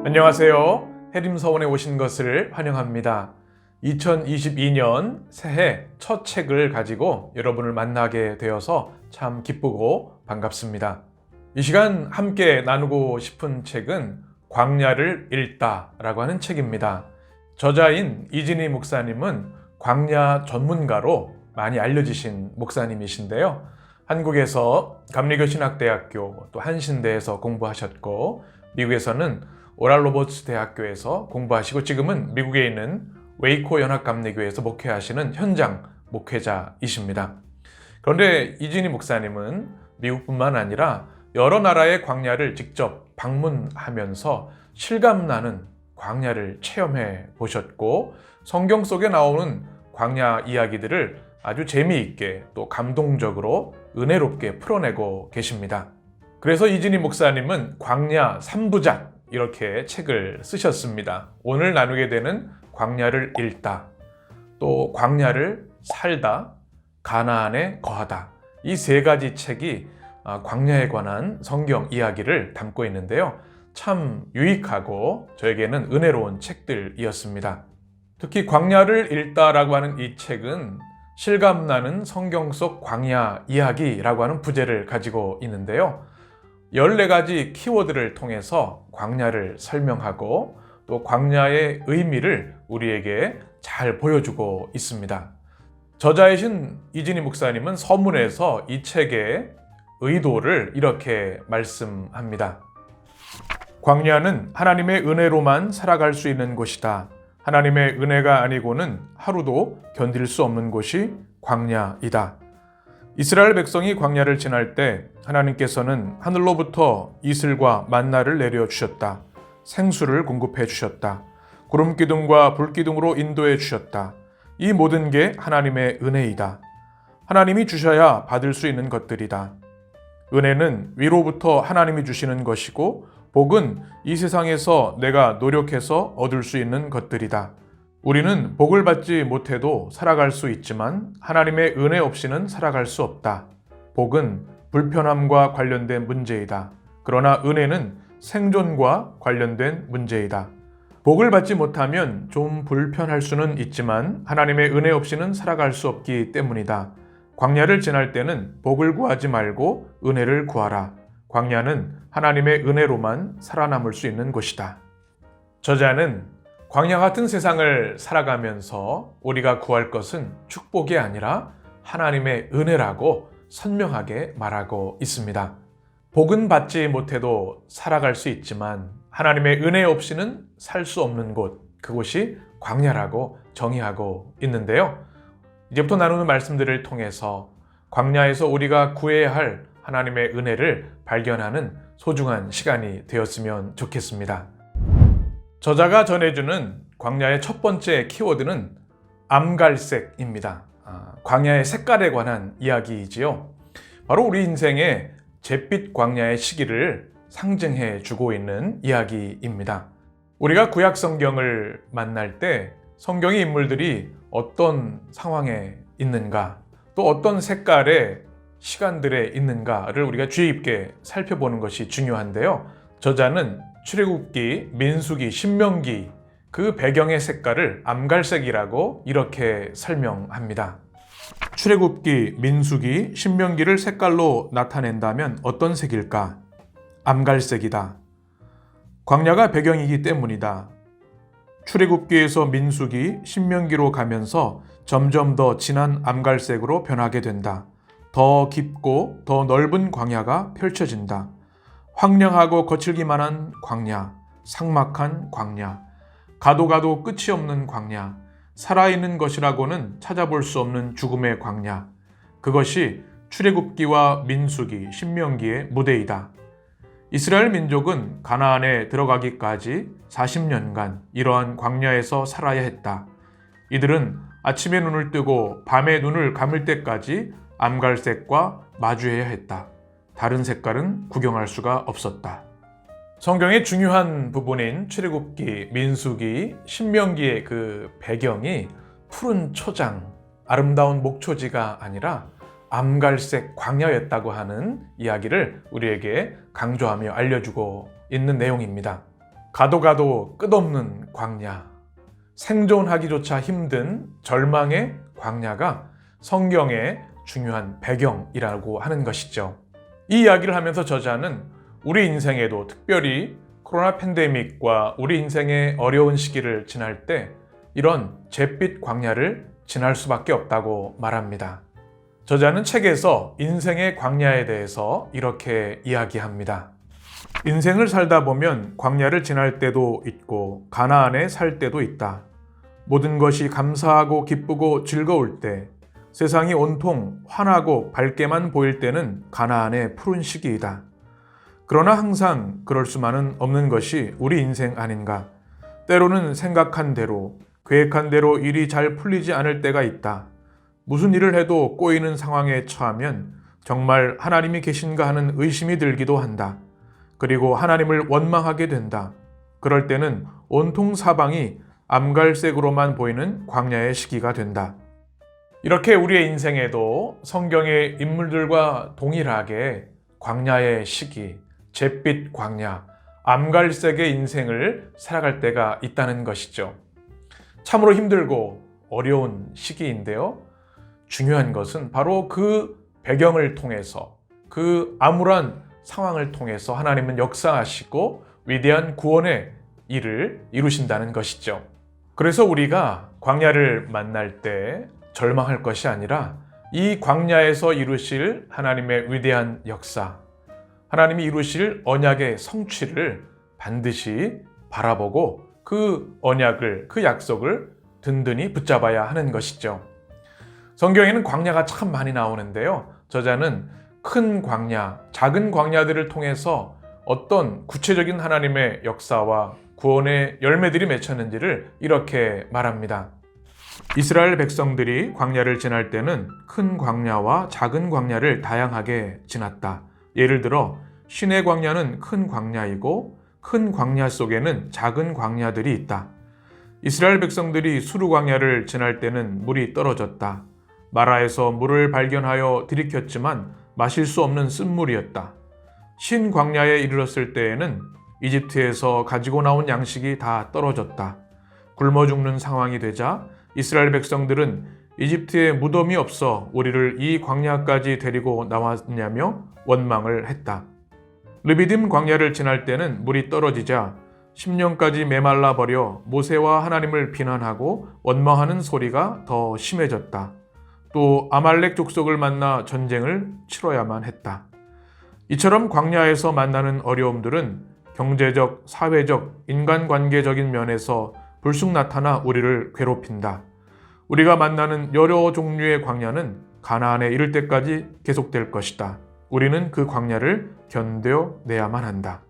안녕하세요. 해림서원에 오신 것을 환영합니다. 2022년 새해 첫 책을 가지고 여러분을 만나게 되어서 참 기쁘고 반갑습니다. 이 시간 함께 나누고 싶은 책은 광야를 읽다라고 하는 책입니다. 저자인 이진희 목사님은 광야 전문가로 많이 알려지신 목사님이신데요. 한국에서 감리교신학대학교 또 한신대에서 공부하셨고 미국에서는 오랄 로버츠 대학교에서 공부하시고 지금은 미국에 있는 웨이코 연합감리교회에서 목회하시는 현장 목회자이십니다. 그런데 이진희 목사님은 미국뿐만 아니라 여러 나라의 광야를 직접 방문하면서 실감나는 광야를 체험해 보셨고 성경 속에 나오는 광야 이야기들을 아주 재미있게 또 감동적으로 은혜롭게 풀어내고 계십니다. 그래서 이진희 목사님은 광야 3부작 이렇게 책을 쓰셨습니다. 오늘 나누게 되는 광야를 읽다, 또 광야를 살다, 가나안에 거하다. 이 세 가지 책이 광야에 관한 성경 이야기를 담고 있는데요. 참 유익하고 저에게는 은혜로운 책들이었습니다. 특히 광야를 읽다라고 하는 이 책은 실감나는 성경 속 광야 이야기라고 하는 부제를 가지고 있는데요. 14가지 키워드를 통해서 광야를 설명하고 또 광야의 의미를 우리에게 잘 보여주고 있습니다. 저자이신 이진희 목사님은 서문에서 이 책의 의도를 이렇게 말씀합니다. 광야는 하나님의 은혜로만 살아갈 수 있는 곳이다. 하나님의 은혜가 아니고는 하루도 견딜 수 없는 곳이 광야이다. 이스라엘 백성이 광야를 지날 때 하나님께서는 하늘로부터 이슬과 만나를 내려주셨다. 생수를 공급해 주셨다. 구름기둥과 불기둥으로 인도해 주셨다. 이 모든 게 하나님의 은혜이다. 하나님이 주셔야 받을 수 있는 것들이다. 은혜는 위로부터 하나님이 주시는 것이고 복은 이 세상에서 내가 노력해서 얻을 수 있는 것들이다. 우리는 복을 받지 못해도 살아갈 수 있지만 하나님의 은혜 없이는 살아갈 수 없다. 복은 불편함과 관련된 문제이다. 그러나 은혜는 생존과 관련된 문제이다. 복을 받지 못하면 좀 불편할 수는 있지만 하나님의 은혜 없이는 살아갈 수 없기 때문이다. 광야를 지날 때는 복을 구하지 말고 은혜를 구하라. 광야는 하나님의 은혜로만 살아남을 수 있는 곳이다. 저자는 광야 같은 세상을 살아가면서 우리가 구할 것은 축복이 아니라 하나님의 은혜라고 선명하게 말하고 있습니다. 복은 받지 못해도 살아갈 수 있지만 하나님의 은혜 없이는 살 수 없는 곳, 그곳이 광야라고 정의하고 있는데요. 이제부터 나누는 말씀들을 통해서 광야에서 우리가 구해야 할 하나님의 은혜를 발견하는 소중한 시간이 되었으면 좋겠습니다. 저자가 전해주는 광야의 첫 번째 키워드는 암갈색입니다. 광야의 색깔에 관한 이야기이지요. 바로 우리 인생의 잿빛 광야의 시기를 상징해 주고 있는 이야기입니다. 우리가 구약 성경을 만날 때 성경의 인물들이 어떤 상황에 있는가, 또 어떤 색깔의 시간들에 있는가를 우리가 주의 깊게 살펴보는 것이 중요한데요. 저자는 출애굽기, 민수기, 신명기 그 배경의 색깔을 암갈색이라고 이렇게 설명합니다. 출애굽기, 민수기, 신명기를 색깔로 나타낸다면 어떤 색일까? 암갈색이다. 광야가 배경이기 때문이다. 출애굽기에서 민수기, 신명기로 가면서 점점 더 진한 암갈색으로 변하게 된다. 더 깊고 더 넓은 광야가 펼쳐진다. 황량하고 거칠기만 한 광야, 삭막한 광야, 가도 끝이 없는 광야, 살아있는 것이라고는 찾아볼 수 없는 죽음의 광야, 그것이 출애굽기와 민수기, 신명기의 무대이다. 이스라엘 민족은 가나안에 들어가기까지 40년간 이러한 광야에서 살아야 했다. 이들은 아침에 눈을 뜨고 밤에 눈을 감을 때까지 암갈색과 마주해야 했다. 다른 색깔은 구경할 수가 없었다. 성경의 중요한 부분인 출애굽기, 민수기, 신명기의 그 배경이 푸른 초장, 아름다운 목초지가 아니라 암갈색 광야였다고 하는 이야기를 우리에게 강조하며 알려주고 있는 내용입니다. 가도 가도 끝없는 광야, 생존하기조차 힘든 절망의 광야가 성경의 중요한 배경이라고 하는 것이죠. 이 이야기를 하면서 저자는 우리 인생에도 특별히 코로나 팬데믹과 우리 인생의 어려운 시기를 지날 때 이런 잿빛 광야를 지날 수밖에 없다고 말합니다. 저자는 책에서 인생의 광야에 대해서 이렇게 이야기합니다. 인생을 살다 보면 광야를 지날 때도 있고 가나안에 살 때도 있다. 모든 것이 감사하고 기쁘고 즐거울 때, 세상이 온통 환하고 밝게만 보일 때는 가나안의 푸른 시기이다. 그러나 항상 그럴 수만은 없는 것이 우리 인생 아닌가. 때로는 생각한 대로, 계획한 대로 일이 잘 풀리지 않을 때가 있다. 무슨 일을 해도 꼬이는 상황에 처하면 정말 하나님이 계신가 하는 의심이 들기도 한다. 그리고 하나님을 원망하게 된다. 그럴 때는 온통 사방이 암갈색으로만 보이는 광야의 시기가 된다. 이렇게 우리의 인생에도 성경의 인물들과 동일하게 광야의 시기, 잿빛 광야, 암갈색의 인생을 살아갈 때가 있다는 것이죠. 참으로 힘들고 어려운 시기인데요. 중요한 것은 바로 그 배경을 통해서, 그 암울한 상황을 통해서 하나님은 역사하시고 위대한 구원의 일을 이루신다는 것이죠. 그래서 우리가 광야를 만날 때 절망할 것이 아니라 이 광야에서 이루실 하나님의 위대한 역사, 하나님이 이루실 언약의 성취를 반드시 바라보고 그 언약을, 그 약속을 든든히 붙잡아야 하는 것이죠. 성경에는 광야가 참 많이 나오는데요. 저자는 큰 광야, 작은 광야들을 통해서 어떤 구체적인 하나님의 역사와 구원의 열매들이 맺혔는지를 이렇게 말합니다. 이스라엘 백성들이 광야를 지날 때는 큰 광야와 작은 광야를 다양하게 지났다. 예를 들어 시내 광야는 큰 광야이고 큰 광야 속에는 작은 광야들이 있다. 이스라엘 백성들이 수르 광야를 지날 때는 물이 떨어졌다. 마라에서 물을 발견하여 들이켰지만 마실 수 없는 쓴물이었다. 신 광야에 이르렀을 때에는 이집트에서 가지고 나온 양식이 다 떨어졌다. 굶어 죽는 상황이 되자 이스라엘 백성들은 이집트에 무덤이 없어 우리를 이 광야까지 데리고 나왔냐며 원망을 했다. 르비딤 광야를 지날 때는 물이 떨어지자 10년까지 메말라 버려 모세와 하나님을 비난하고 원망하는 소리가 더 심해졌다. 또 아말렉 족속을 만나 전쟁을 치러야만 했다. 이처럼 광야에서 만나는 어려움들은 경제적, 사회적, 인간관계적인 면에서 불쑥 나타나 우리를 괴롭힌다. 우리가 만나는 여러 종류의 광야는 가나안에 이를 때까지 계속될 것이다. 우리는 그 광야를 견뎌내야만 한다.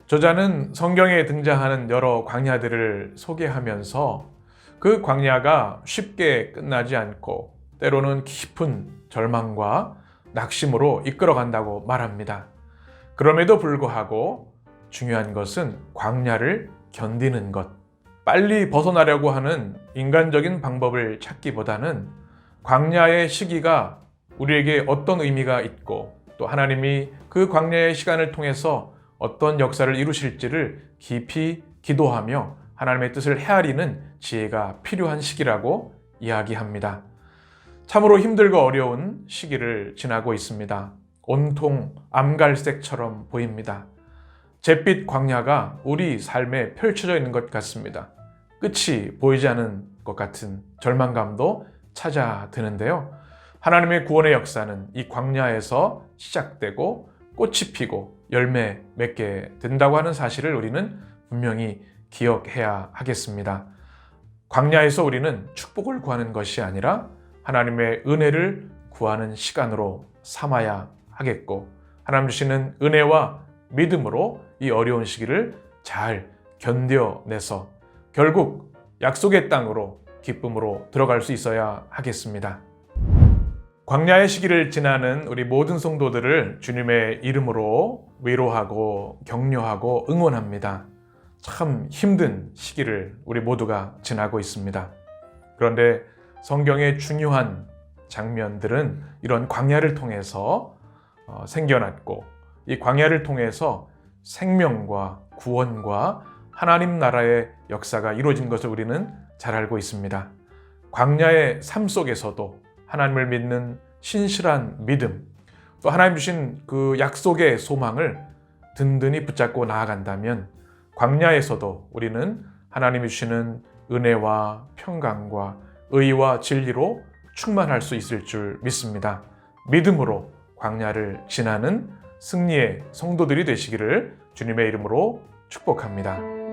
저자는 성경에 등장하는 여러 광야들을 소개하면서 그 광야가 쉽게 끝나지 않고 때로는 깊은 절망과 낙심으로 이끌어간다고 말합니다. 그럼에도 불구하고 중요한 것은 광야를 견디는 것. 빨리 벗어나려고 하는 인간적인 방법을 찾기보다는 광야의 시기가 우리에게 어떤 의미가 있고 또 하나님이 그 광야의 시간을 통해서 어떤 역사를 이루실지를 깊이 기도하며 하나님의 뜻을 헤아리는 지혜가 필요한 시기라고 이야기합니다. 참으로 힘들고 어려운 시기를 지나고 있습니다. 온통 암갈색처럼 보입니다. 잿빛 광야가 우리 삶에 펼쳐져 있는 것 같습니다. 끝이 보이지 않는 것 같은 절망감도 찾아드는데요. 하나님의 구원의 역사는 이 광야에서 시작되고 꽃이 피고 열매 맺게 된다고 하는 사실을 우리는 분명히 기억해야 하겠습니다. 광야에서 우리는 축복을 구하는 것이 아니라 하나님의 은혜를 구하는 시간으로 삼아야 하겠고 하나님 주시는 은혜와 믿음으로 이 어려운 시기를 잘 견뎌내서 결국 약속의 땅으로 기쁨으로 들어갈 수 있어야 하겠습니다. 광야의 시기를 지나는 우리 모든 성도들을 주님의 이름으로 위로하고 격려하고 응원합니다. 참 힘든 시기를 우리 모두가 지나고 있습니다. 그런데 성경의 중요한 장면들은 이런 광야를 통해서 생겨났고, 이 광야를 통해서 생명과 구원과 하나님 나라의 역사가 이루어진 것을 우리는 잘 알고 있습니다. 광야의 삶 속에서도 하나님을 믿는 신실한 믿음, 또 하나님 주신 그 약속의 소망을 든든히 붙잡고 나아간다면 광야에서도 우리는 하나님이 주시는 은혜와 평강과 의와 진리로 충만할 수 있을 줄 믿습니다. 믿음으로 광야를 지나는 승리의 성도들이 되시기를 주님의 이름으로 축복합니다.